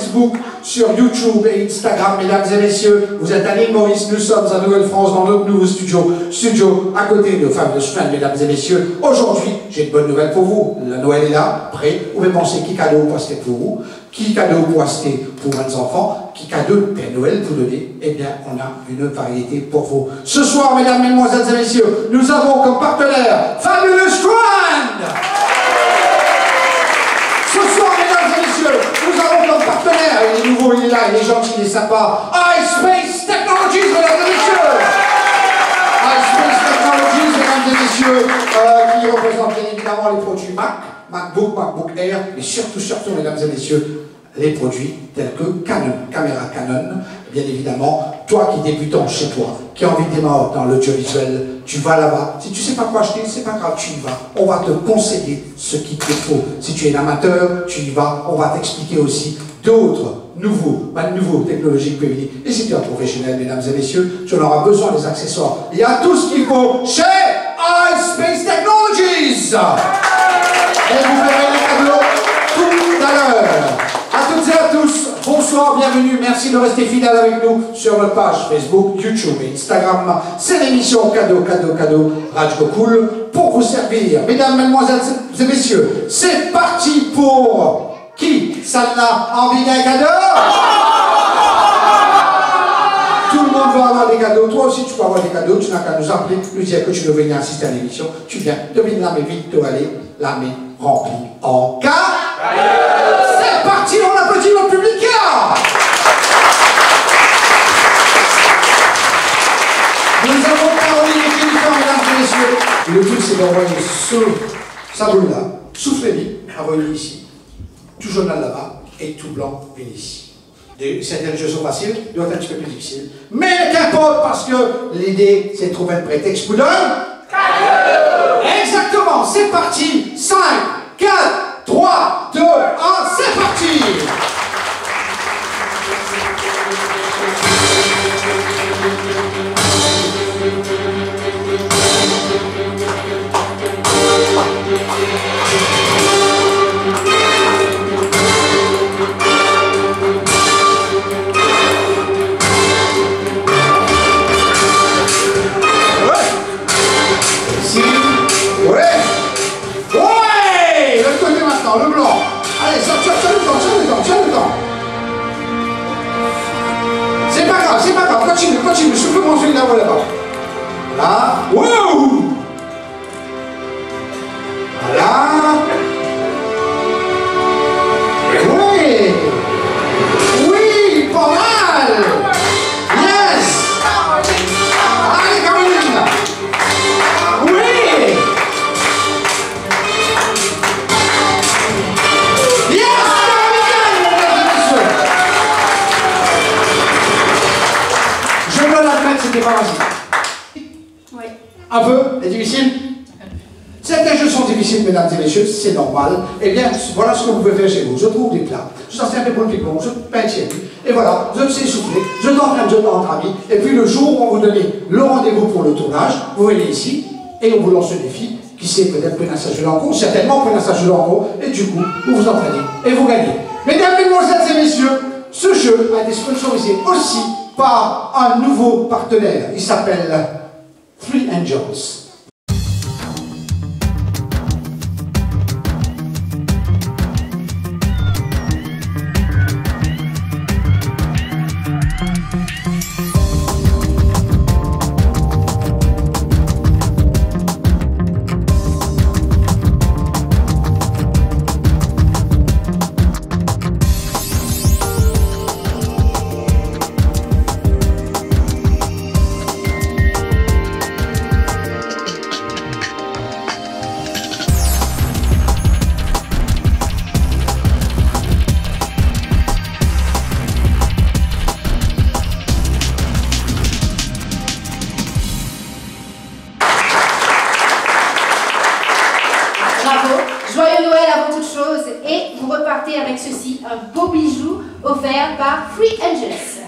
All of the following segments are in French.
Facebook, sur YouTube et Instagram, mesdames et messieurs. Vous êtes à l'île Maurice, nous sommes à Nouvelle-France dans notre nouveau studio à côté de Fabulous Friends, mesdames et messieurs. Aujourd'hui, j'ai une bonne nouvelle pour vous. La Noël est là, prêt. Vous pouvez penser qui cadeau pour acheter pour vous, qui cadeau pour acheter pour vos enfants, qui cadeau Père Noël vous donner. Eh bien, on a une variété pour vous. Ce soir, mesdames, mesdemoiselles et messieurs, nous avons comme partenaire Fabulous Friends. Ce soir, mesdames et messieurs, nous avons comme partenaire, il est nouveau, il est là, il est gentil, il est sympa, iSpace Technologies, mesdames et messieurs. iSpace Technologies, mesdames et messieurs, qui représente bien évidemment les produits Mac, MacBook, MacBook Air, mais surtout, mesdames et messieurs, les produits tels que Canon, caméra Canon, bien évidemment, toi qui es débutant chez toi, qui as envie de démarrer dans l'audiovisuel, tu vas là-bas. Si tu ne sais pas quoi acheter, c'est pas grave, tu y vas. On va te conseiller ce qu'il te faut. Si tu es un amateur, tu y vas. On va t'expliquer aussi d'autres nouveaux technologies que venir. Et si tu es un professionnel, mesdames et messieurs, tu en auras besoin des accessoires. Il y a tout ce qu'il faut chez iSpace Technologies. Et vous verrez les cadeaux tout à l'heure. À toutes et à tous, bonsoir, bienvenue, merci de rester fidèles avec nous sur notre page Facebook, YouTube et Instagram. C'est l'émission Cadeau, Radio Cool pour vous servir. Mesdames, mesdemoiselles et messieurs, c'est parti pour qui? Ça n'a envie d'un cadeau? Tout le monde va avoir des cadeaux. Toi aussi, tu peux avoir des cadeaux. Tu n'as qu'à nous appeler, nous dire que tu veux venir assister à l'émission. Tu viens, devine la main vite, tu vas aller, la main remplie en cas. C'est parti, on applaudit notre public. Nous avons Caroline et Jennifer, mesdames et messieurs. Le but, c'est d'envoyer sa boule là, soufflez-lui, envoyez-le ici, tout jaune là-bas et tout blanc vient ici. Certaines choses sont faciles, d'autres un petit peu plus difficiles. Mais qu'importe, parce que l'idée, c'est de trouver un prétexte pour donner. Exactement, c'est parti. 5, 4, 3, 2, 1, c'est parti. Le blanc. Allez, tiens le temps. C'est pas grave, continue, souffle-moi celui là-bas. Là. Wow. Voilà. Oui, pas mal. Yes. Allez, Caroline. Oui. C'était pas facile. Oui. Un peu? C'est difficile? Certains jeux sont difficiles, mesdames et messieurs, c'est normal. Eh bien, voilà ce que vous pouvez faire chez vous. Je trouve des plats, je t'en sers un peu pour le picon, je peins et voilà, je me sais souffler, je t'entraîne, je t'entraîne entre amis. Et puis le jour où on vous donne le rendez-vous pour le tournage, vous venez ici et on vous lance le défi. Qui sait, peut-être prenez un stage de l'enco, certainement prenez un stage de l'enco, et du coup, vous vous entraînez et vous gagnez. Mesdames, mesdemoiselles et messieurs, ce jeu a été sponsorisé aussi par un nouveau partenaire. Il s'appelle Free Angels. Avec ceci, un beau bijou offert par Free Angels.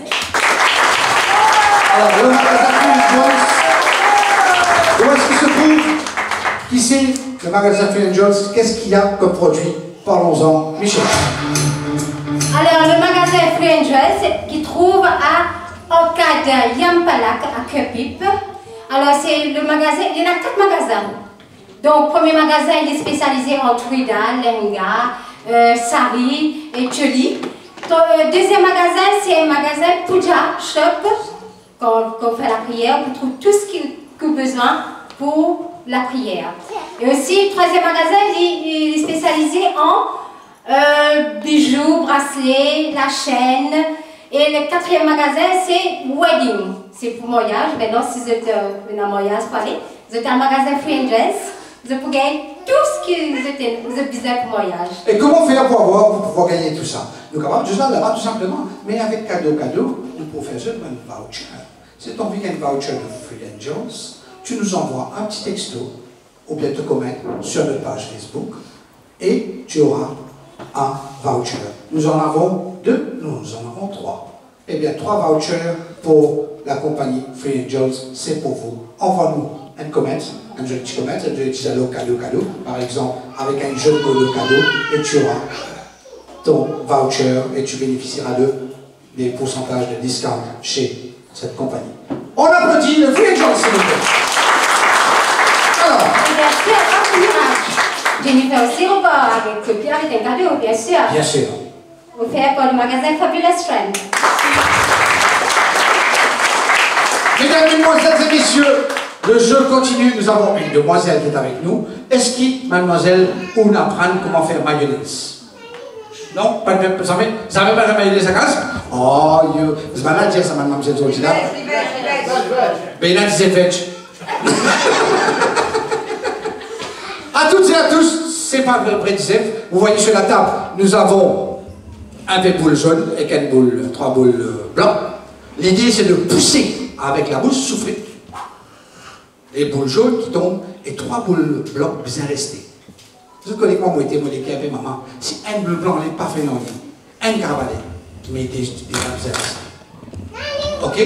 Alors, le magasin Free Angels, où est-ce qu'il se trouve? Qui c'est le magasin Free Angels? Qu'est-ce qu'il y a comme produit? Parlons-en, Michel. Alors, le magasin Free Angels qui trouve à Orchard Yampalak à Kepip. Alors c'est le magasin, il y en a 4 magasins. Donc premier magasin il est spécialisé en Twida, Lenga, Sari et Choli. Deuxième magasin c'est un magasin Puja Shop. Quand on fait la prière, on trouve tout ce qu'il a besoin pour la prière. Et aussi, le troisième magasin, il est spécialisé en bijoux, bracelets, la chaîne. Et le quatrième magasin, c'est Wedding. C'est pour mariage. Maintenant, si vous êtes un mariage, vous êtes un magasin Free Angels, vous pouvez gagner tout ce que vous avez besoin pour mariage. Et comment faire pour pouvoir gagner tout ça? Nous sommes juste là-bas, tout simplement. Mais avec cadeau, nous pouvons faire seulement un voucher. Si tu as envie d'un voucher de Free Angels, tu nous envoies un petit texto ou bien te commentes sur notre page Facebook et tu auras un voucher. Nous en avons 2, nous en avons 3. Eh bien, 3 vouchers pour la compagnie Free Angels, c'est pour vous. Envoie-nous un comment, un joli petit comment, un joli petit cadeau, par exemple, avec un jeu de mots de cadeau, et tu auras ton voucher et tu bénéficieras des pourcentages de discount chez cette compagnie. On applaudit le Free Angels, s'il vous plaît. Alors. Bien sûr, Jennifer aussi repart avec un cadeau, bien sûr. Bien sûr. Offert par le magasin Fabulous Friend. Mesdames, mesdemoiselles et messieurs, le jeu continue. Nous avons une demoiselle qui est avec nous. Est-ce que mademoiselle ou apprendre comment faire mayonnaise? Non, pas de même. Vous savez pas faire mayonnaise à casa? Oh, vous m'avez dit ça, mademoiselle Georgina. Mais il a dit veg. À toutes et à tous, c'est pas le prédisef. Vous voyez sur la table, nous avons un des boules jaunes et 3 boules blancs. L'idée, c'est de pousser avec la bouche, souffler. Les boules jaunes qui tombent et 3 boules blancs bien restées. Vous connaissez moi, moi, j'étais avec maman. Si un boule blanc n'est pas fait non, un carabalet, mais des bien restées. Ok?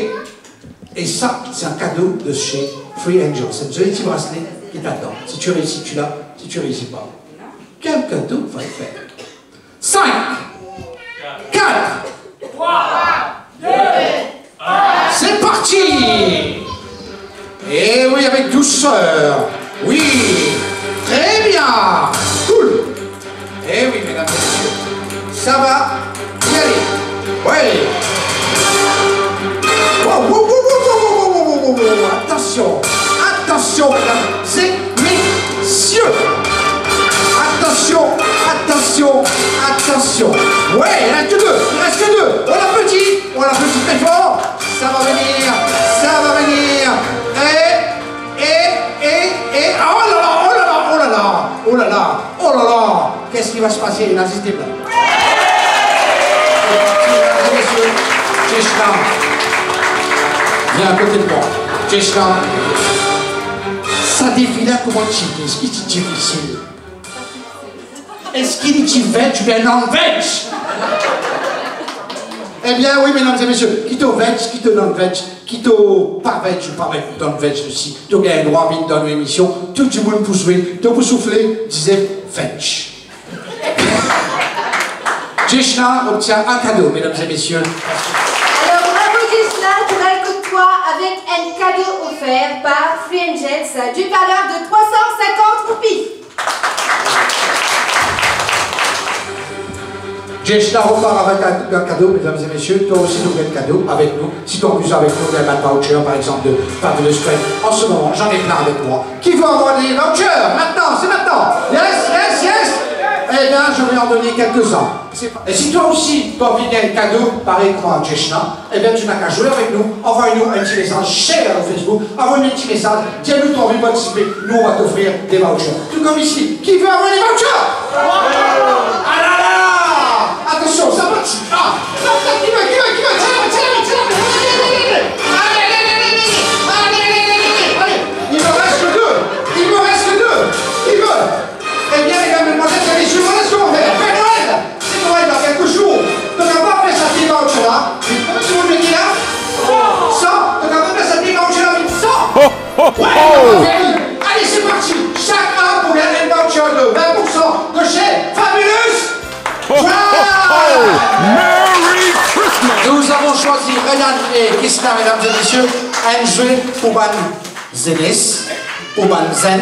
Et ça, c'est un cadeau de chez Free Angels. C'est un joli petit bracelet qui t'attend. Si tu réussis, tu l'as. Si tu ne réussis pas, quel cadeau va le faire? 5, 4, 3, 2, 1. C'est parti! Et oui, avec douceur. Oui, très bien. Cool. Et oui, mesdames et messieurs, ça va y aller. Oui. Wow, wow, wow, wow, wow, wow, wow, wow. Attention, attention, mesdames et messieurs. Attention, attention, attention. Ouais, il reste que 2, il reste que 2. On l'applaudit très fort. Ça va venir, ça va venir. Et, oh là là, oh là là, oh là là, oh là là, oh là là. Qu'est-ce qui va se passer? N'hésitez pas. Mesdames et messieurs, Jeshna, viens à côté de moi. Jeshna, ça défile comment tu dis? Est-ce qu'il est difficile? Est-ce qu'il est veg ou bien non-veg? Eh bien oui, mesdames et messieurs, quitte au veg, quitte au non-veg, quitte au pas veg ou pas veg, non-veg aussi, tu as un droit à dans l'émission, tout le monde pour jouer, tout pour souffler, disait veg. Jeshna obtient un cadeau, mesdames et messieurs. Alors bravo Jeshna, tu vas avec toi avec un cadeau offert par Free Angels d'une valeur de 350 roupies. Jeshna repart avec un cadeau, mesdames et messieurs. Toi aussi, nous un cadeau avec nous. Si tu amuses avec nous, il y a un voucher, par exemple, de Fabulous Friend. En ce moment, j'en ai plein avec moi. Qui veut avoir des vouchers? Maintenant, c'est maintenant. Yes, yes, yes. Eh bien, je vais en donner quelques-uns. Et si toi aussi, tu as envie d'un cadeau, pareil comme à Jeshna, eh bien, tu n'as qu'à jouer avec nous. Envoie-nous un petit message, share au Facebook. Envoie-nous un petit message. Dis-nous, tu as envie de participer. Nous, on va t'offrir des vouchers. Tout comme ici. Qui veut avoir des vouchers? Ah là là! Attention, ça va. Ah! Qui va? Allez! Il me reste que 2. Qui veut? Eh bien, mesdames, mesdemoiselles et messieurs, voilà ce qu'on va faire. Père Noël! C'est Noël dans quelques jours. Donc, on va faire sa petite voucher là. Comment tu veux me dire là? 100. Donc, on va faire sa petite voucher là. 100. Ouais, allez, c'est parti. Chacun pour gagner un voucher de 20% de chez Fabulous. Wow! Merry Marianne et Kisna, mesdames et messieurs, un jeu pour ban Zenis, pour ban Zen.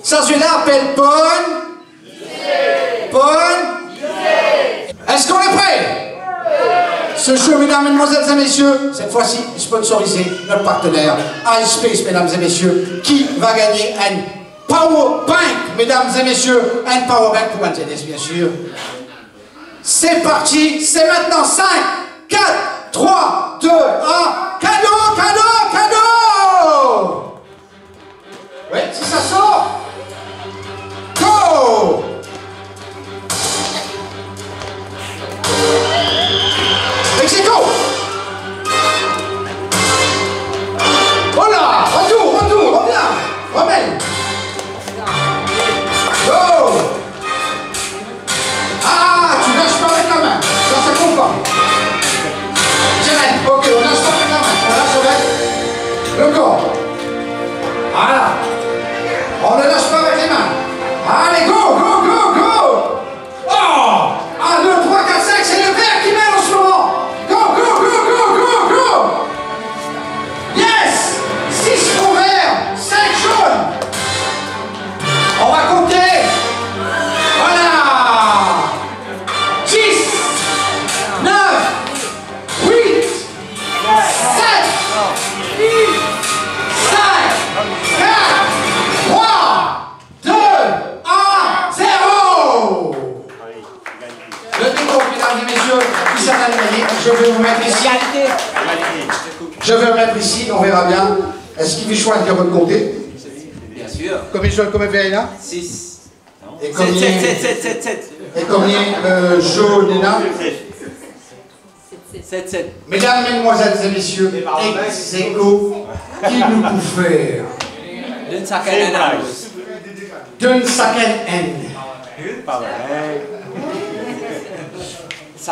Ça, celui-là appelle Pon. Est-ce qu'on est prêt? Ce jeu, mesdames, mesdemoiselles et messieurs, cette fois-ci sponsorisé notre partenaire iSpace, mesdames et messieurs, qui va gagner un Power Bank, mesdames et messieurs, un Power Bank pour Zenis, bien sûr. C'est parti, c'est maintenant 5, 4, 3, 2, 1, cadeau, cadeau, cadeau! Ouais, si ça sort, go! Mexico! Voilà, retour, reviens, remène! Go! Ah, tu lâches pas avec la main, ça compte pas. Ok, on lâche pas avec la main, on lâche avec le corps. Voilà. On ne lâche pas avec les mains. Allez, go! Oh! 1, 2, 3, 4, 5, c'est le vert qui mène en ce moment. Go! Yes! 6 faux verts, 5 jaunes. On va compter. Voilà. 10, 9, 8, 7, 6, 5, 4, 3, 2, 1, 0. Le décompte, mesdames et messieurs, qui s'en a gagné. Je vais vous mettre ici. Je vais me mettre ici, on verra bien. Est-ce qu'il fait choix de recompter? Bien sûr. Combien fait là? 6. Et combien 7. Et combien jaune et là? 7. Mesdames, mesdemoiselles et messieurs, ex-aequo, qui nous peut faire D'une saccade à d'une saccade N.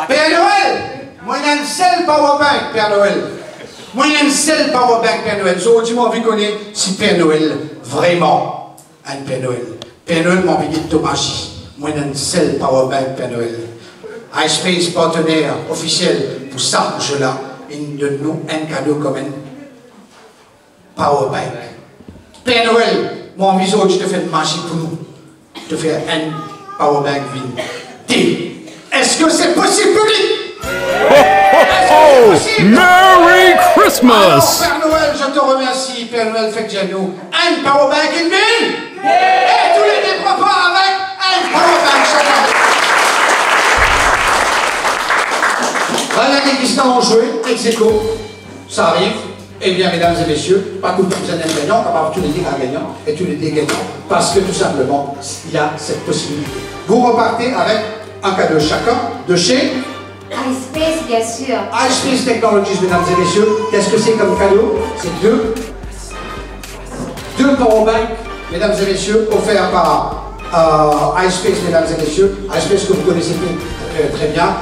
Père Noël, moi il y a une seule powerbank, Père Noël. Moi il y a une seule powerbank, Père Noël. So, tu m'as envie de connaître si Père Noël, vraiment, un Père Noël. Père Noël m'a envie de Tomachi. Moi il y a une seule powerbank, Père Noël. iSpace, partenaire officiel pour ça, jeu-là, il donne nous un cadeau comme un powerbank. Père Noël, mon visage, je te fais une magie pour nous. Je te fais un powerbank vide. Est-ce que c'est possible, public? Merry Christmas! Alors, Père Noël, je te remercie. Père Noël, fait que j'ai nous un powerbank in mine. Et tous les deux préparent avec un powerbank chacun. Voilà les Kisna ont joué, ex-aequo, ça arrive. Eh bien, mesdames et messieurs, pas que vous êtes un gagnant, car tous les deux gagnants et tous les deux gagnants, parce que tout simplement, il y a cette possibilité. Vous repartez avec un cadeau chacun de chez iSpace, bien sûr. iSpace Technologies, mesdames et messieurs. Qu'est-ce que c'est comme cadeau? C'est deux powerbanks, mesdames et messieurs, offerts par iSpace, mesdames et messieurs. iSpace que vous connaissez très bien,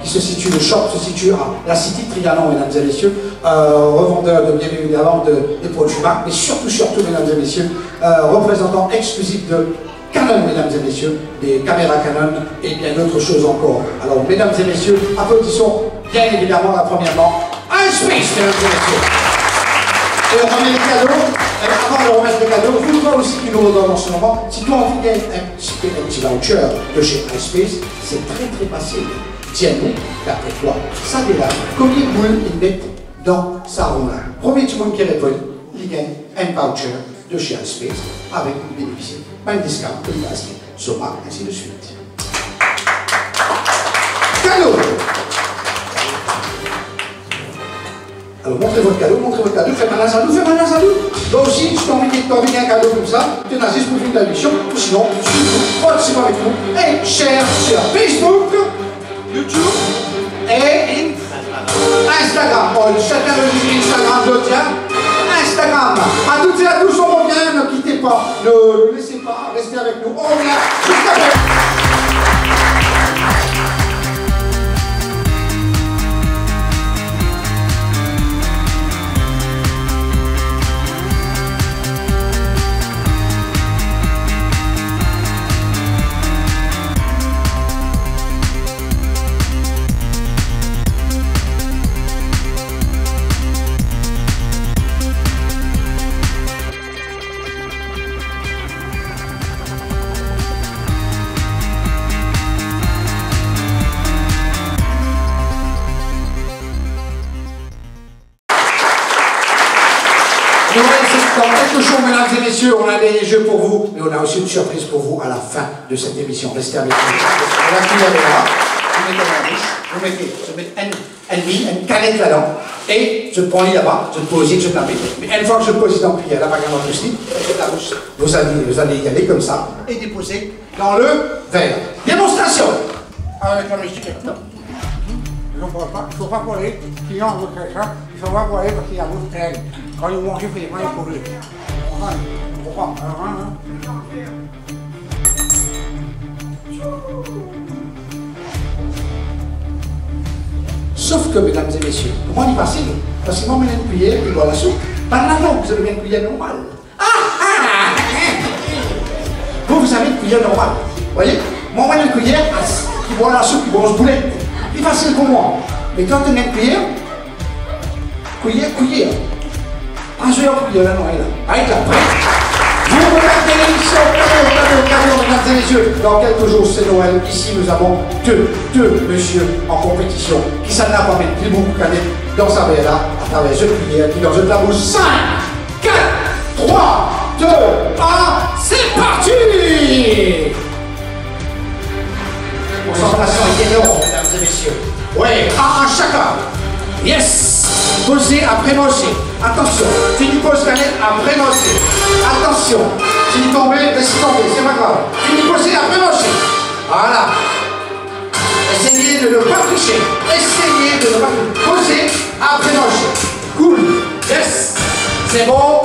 qui se situe, le shop se situe à la City Trianon, mesdames et messieurs, revendeur de bien évidemment des produits marques, mais surtout, mesdames et messieurs, représentant exclusif de Canon, mesdames et messieurs, des caméras Canon et bien d'autres choses encore. Alors, mesdames et messieurs, applaudissons bien évidemment, premièrement, iSpace, mesdames et messieurs. Et on remet les cadeaux. Avant de remettre les cadeaux, vous voyez aussi qu'ils nous redonnent en ce moment. Si tu as envie d'être un petit voucher de chez iSpace, c'est très facile. Tiens-nous, d'après toi, ça démarre. Combien de boules ils mettent dans sa roue-là? Premier tout le monde qui répond, il gagne un voucher de chez iSpace avec une bénéfice, pas un discount, une basket, Soma, ainsi de suite. Cadeau! Alors montrez votre cadeau, faites un salut. Toi aussi, si tu as envie d'un cadeau comme ça, tu as juste pour finir la mission, ou sinon, participez avec nous et share sur Facebook, YouTube et Instagram. Chacun de Instagram, je tiens. Instagram. À toutes et à tous, on revient, ne quittez pas, ne laissez pas, restez avec nous. On revient juste après. quelque chose, mesdames et messieurs, on a des jeux pour vous, mais on a aussi une surprise pour vous à la fin de cette émission. Restez avec nous. On va cuillère là, vous mettez dans la bouche, vous mettez, je mets une canette là-dedans, et je prends là-bas, je pose, je la mets. Mais une fois que je pose dans la cuillère, là, par exemple, aussi, la bouche, vous allez y aller comme ça, et déposer dans le verre. Démonstration. Avec la musique maintenant. Il ne faut pas voler, sinon on vous fait ça. Il ne faut pas voler parce qu'il y a votre règle. Quand vous mangez, il faut les prendre pour lui. Sauf que, mesdames et messieurs, comment y passer? Parce que moi, je mets une cuillère et bois la soupe. Par là, non, vous avez une cuillère normale. Vous avez une cuillère normale. Vous voyez? Moi, j'ai une cuillère qui boit la soupe, qui boit le boulet. C'est facile pour moi. Mais quand on a une cuillère, cuillère. Ah, je vais en cuillère, là, non, elle est là. Allez, là, prêt. Vous regardez l'émission, cadeau, mesdames et messieurs. Dans quelques jours, c'est Noël. Ici, nous avons deux messieurs en compétition qui s'en a pas mettre beaucoup de canettes dans sa verre là, à travers une cuillère qui dans une table 5, 4, 3, 2, 1, c'est parti! Concentration est énorme, mesdames et messieurs. Ouais, un chacun. Yes! Posez après manger. Attention, fini pose canette après manger. Attention, fini tomber, laissez tomber, c'est pas grave. Fini poser après manger. Voilà. Essayez de ne pas tricher. Essayez de ne pas poser après manger. Cool. Yes. C'est bon.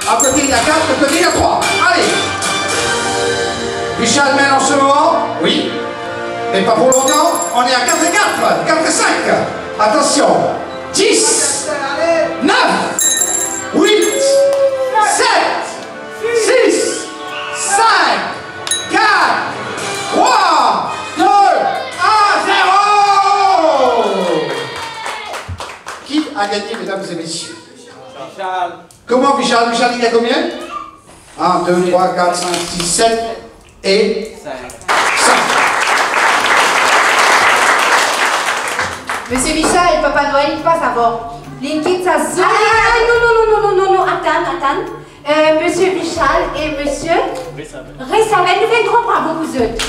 À côté il y a 4, à côté il y a 3. Allez. Michel mène en ce moment. Oui. Mais pas pour longtemps. On est à 4 et 4. 4 et 5. Attention. 10, 9, 8, 7, 6, 5, 4, 3, 2, 1, 0. Qui a gagné, mesdames et messieurs? Charles. Comment, Michel? Michel, il y a combien? 1, 2, 3, 4, 5, 6, 7 et 5. Monsieur Michel, Papa Noël, il passe avant. L'inquiète, ça se... non, attends. Monsieur Michal et monsieur Ressaven, nous faites grand bravo vous autres.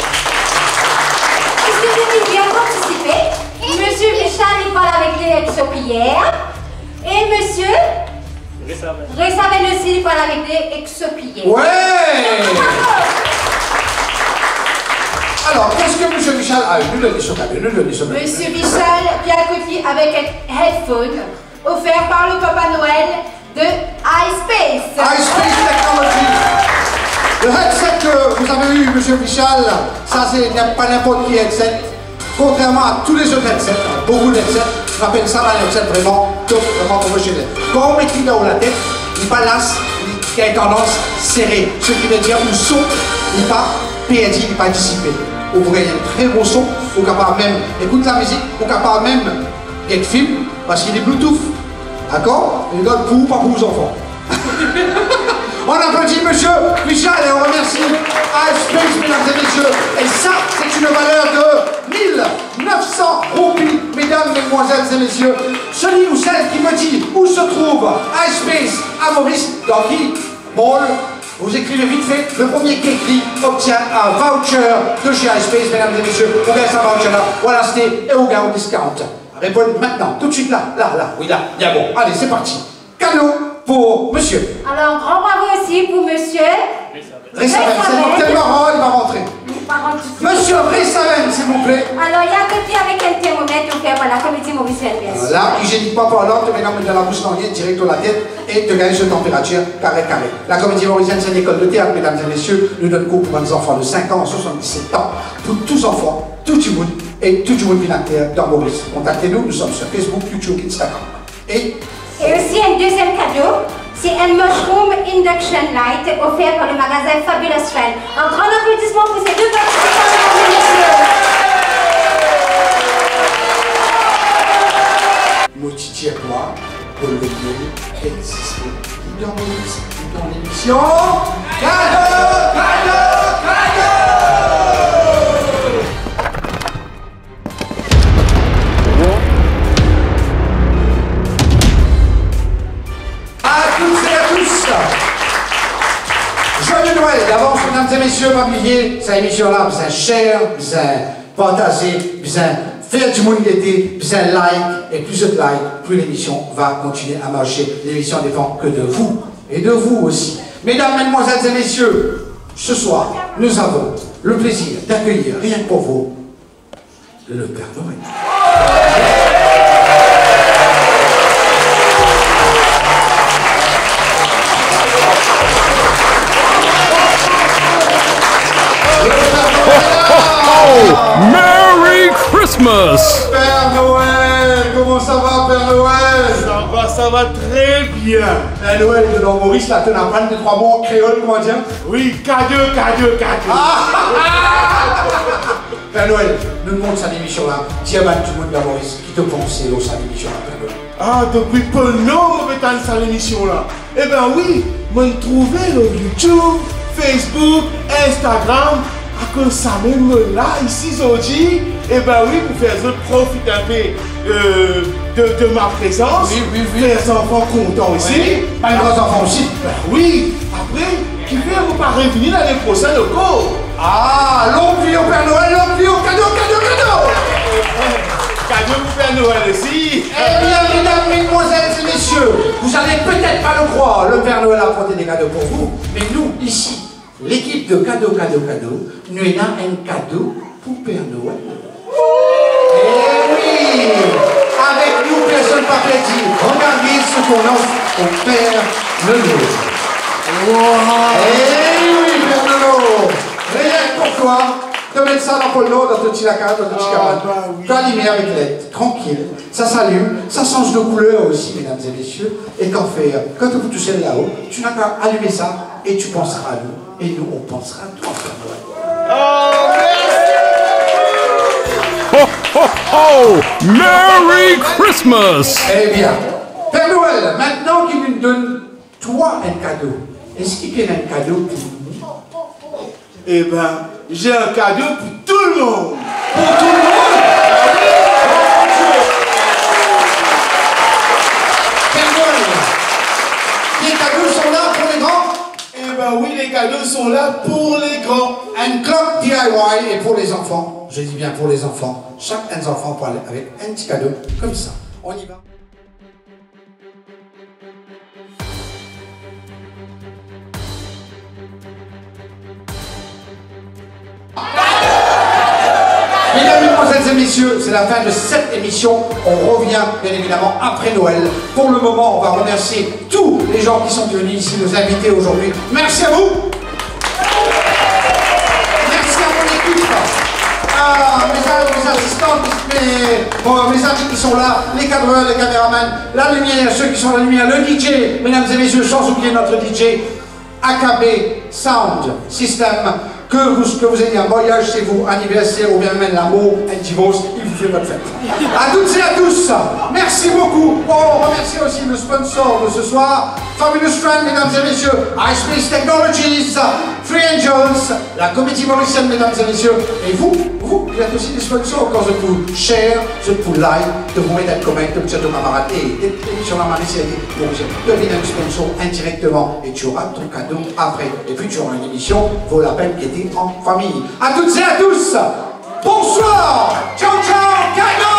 Est-ce que vous avez bien participé? Monsieur Michal, il parle avec les ex-cuillères. Et monsieur Ressaven aussi, il parle avec les ex-cuillères. Ouais! Alors, qu'est-ce que M. Michel a eu? Nous le disons pas, Monsieur Michel vient à côté avec un headphone offert par le Papa Noël de iSpace. iSpace Technology. Le headset que vous avez eu, M. Michel, ça c'est pas n'importe qui headset. Contrairement à tous les autres headsets, beaucoup d'headsets, on appelle ça un headset vraiment top, vraiment professionnel. Quand on met qu'il dans la tête, il balance, il a une tendance serrée. Ce qui veut dire que le son n'est pas perdu, il n'est pas dissipé. Vous voyez un très beau son, vous capable même écouter la musique, vous capable même être film, parce qu'il est Bluetooth. D'accord? Il donne pour vous, pas pour vos enfants. On applaudit monsieur Michel et on remercie iSpace, mesdames et messieurs. Et ça, c'est une valeur de 1900 roupies, mesdames, mesdemoiselles et messieurs. Celui ou celle qui me dit où se trouve iSpace à Maurice, dans qui Paul, vous écrivez vite fait, le premier qui écrit obtient un voucher de chez iSpace, mesdames et messieurs. Vous gagnez ce voucher là, voilà c'était et vous gagnez au discount. Répondez maintenant, tout de suite là, oui là, bien bon. Allez, c'est parti. Cadeau pour monsieur. Alors, grand bravo aussi pour monsieur Ressaven, c'est tellement rare, il va rentrer. Monsieur Ressaven, s'il vous plaît. Alors, il y a un petit avec un thermomètre offert par la comédie Maurice Hermès. Là, hygiénique pas parlant, tu mets dans la bouche d'envie, direct dans la tête et tu gagnes cette température carré. La comédie mauricienne, c'est une école de théâtre, mesdames et messieurs. Nous donne cours pour des enfants de 5 ans à 77 ans. Pour tous enfants, tout le monde et tout le monde bilingue dans Maurice. Contactez-nous, nous sommes sur Facebook, YouTube, Instagram. Et aussi un deuxième cadeau, c'est un Mushroom Induction Light offert par le magasin Fabulous Friend. Un grand applaudissement pour ces deux participants, mesdames et messieurs. Moitié toi, pour le mieux exister dans Maurice, dans l'émission. Cadeau! À toutes et à tous, et messieurs, pas oublier, cette émission-là, besoin cher, besoin partager, besoin faire du monde guetter, besoin like, et plus de like, plus l'émission va continuer à marcher. L'émission dépend que de vous, et de vous aussi. Mesdames, mesdemoiselles et messieurs, ce soir, nous avons le plaisir d'accueillir, rien que pour vous, le Père Noël. Merry Christmas! Père Noël, comment ça va, Père Noël? Ça va très bien. Père Noël de Don Maurice, là, tu as appris de 3 mots en créole, comment dire? Oui, cadeau. Père Noël, nous montre cette émission-là. Dis à tout le monde de Maurice qui te pensait dans cette émission-là, Père Noël. Ah, depuis peu de temps, on dans cette émission-là. Eh bien oui, on me trouvait sur YouTube, Facebook, Instagram. À cause ça même là, ici, aujourd'hui, eh bien oui, pour faire profiter un peu de ma présence. Oui. Les enfants contents aussi. Oui, pas les grands enfants aussi. Ben oui, après, qui fait vous pas revenir l'année prochaine encore. Ah, longue vie au Père Noël, longue vie au cadeau. Cadeau pour Père Noël aussi. Eh bien, mesdames, mesdemoiselles et messieurs, vous allez peut-être pas le croire, le Père Noël a apporté des cadeaux pour vous, mais nous, ici, l'équipe de cadeau, nous avons un cadeau pour Père Noël. Eh oui, avec nous, personne pas plaisir. Regardez ce qu'on offre au Père Noël. Eh oui, Père Noël, rien que pour toi. De mettre ça dans le pôle nord, dans ton petit lacan, dans ton petit cabane. Tu allumes avec l'aide, tranquille. Ça s'allume, ça change de couleur aussi, mesdames et messieurs. Et qu'en faire? Quand vous touchez là-haut, tu n'as qu'à allumer ça et tu penseras à nous. Et nous, on pensera à toi, Père Noël. Oh, merci! Ho, ho, ho! Merry Christmas! Eh bien, Père Noël, maintenant qu'il nous donne, toi, un cadeau, est-ce qu'il y a un cadeau pour nous? Eh ben, j'ai un cadeau pour tout le monde. Pour tout le monde? Père Noël, les cadeaux sont là pour les grands? Eh ben oui, les cadeaux sont là pour les grands. Un club DIY et pour les enfants, je dis bien pour les enfants, chaque un enfant peut aller avec un petit cadeau comme ça. On y va. Mesdames, mesdemoiselles et messieurs, c'est la fin de cette émission. On revient bien évidemment après Noël. Pour le moment, on va remercier tous les gens qui sont venus ici nous inviter aujourd'hui. Merci à vous. Merci à mon équipe. Mes assistants, mes amis qui sont là, les cadreurs, les caméramans, la lumière, ceux qui sont à la lumière, le DJ, mesdames et messieurs, sans oublier notre DJ, AKB Sound System. Que vous ayez un voyage chez vous, anniversaire ou bien même l'amour, un divorce, il vous fait votre fête. À toutes et à tous, merci beaucoup. On remercie aussi le sponsor de ce soir, Fabulous Friend, mesdames et messieurs, iSpace Technologies, Free Angels, la Comédie Mauricienne, mesdames et messieurs. Et vous êtes aussi des sponsors quand je vous share, je vous like, de vous mettre un comment, de vous dire aux camarades, et sur la Mauricie, devenez un sponsor indirectement et tu auras ton cadeau après. Et puis tu auras une émission, vaut la peine qui était en famille. À toutes et à tous, bonsoir, ciao ciao, cadeau.